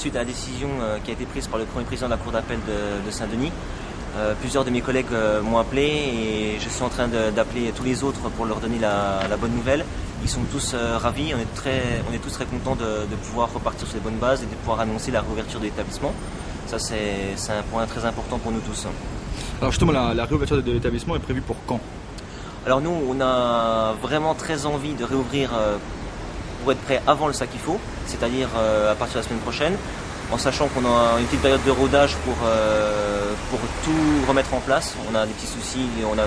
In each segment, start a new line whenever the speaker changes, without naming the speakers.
suite à la décision qui a été prise par le premier président de la Cour d'appel de Saint-Denis. Plusieurs de mes collègues m'ont appelé et je suis en train d'appeler tous les autres pour leur donner la bonne nouvelle. Ils sont tous ravis, on est tous très contents de pouvoir repartir sur les bonnes bases et de pouvoir annoncer la réouverture de l'établissement. Ça c'est un point très important pour nous tous.
Alors justement, la réouverture de l'établissement est prévue pour quand?
Alors nous, on a vraiment très envie de réouvrir pour être prêt avant le Sakifo, c'est-à-dire à partir de la semaine prochaine, en sachant qu'on a une petite période de rodage pour tout remettre en place. On a des petits soucis, on a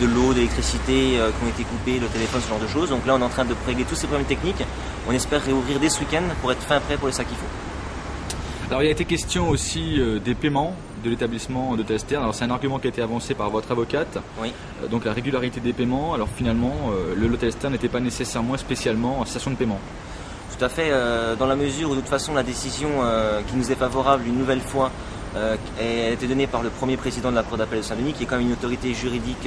de l'eau, de l'électricité qui ont été coupées, le téléphone, ce genre de choses. Donc là, on est en train de régler tous ces problèmes techniques. On espère réouvrir dès ce week-end pour être fin prêt pour le Sakifo.
Alors il y a été question aussi des paiements de l'établissement de Tester. Alors c'est un argument qui a été avancé par votre avocate.
Oui.
Donc la régularité des paiements. Alors finalement, le L'Hôtel Esther n'était pas nécessairement spécialement en station de paiement.
Tout à fait, dans la mesure où de toute façon la décision qui nous est favorable une nouvelle fois a été donnée par le premier président de la Cour d'appel de Saint-Denis, qui est quand même une autorité juridique,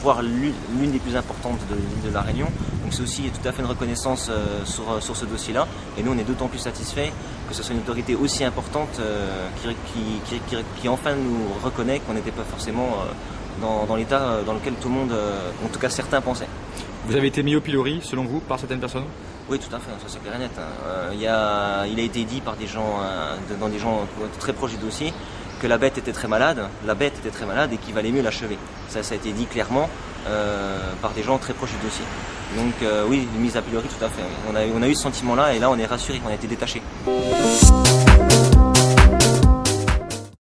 voire l'une des plus importantes de la Réunion. Donc c'est aussi tout à fait une reconnaissance sur ce dossier-là. Et nous on est d'autant plus satisfaits que ce soit une autorité aussi importante qui enfin nous reconnaît qu'on n'était pas forcément dans l'état dans lequel tout le monde, en tout cas certains, pensaient.
Vous avez été mis au pilori, selon vous, par certaines personnes?
Oui, tout à fait, ça c'est clair et net. Il a été dit par des gens, dans des gens très proches du dossier, que la bête était très malade et qu'il valait mieux l'achever. Ça a été dit clairement par des gens très proches du dossier. Donc oui, une mise à pilori, tout à fait. Oui. On a eu ce sentiment-là et là on est rassuré, on a été détaché.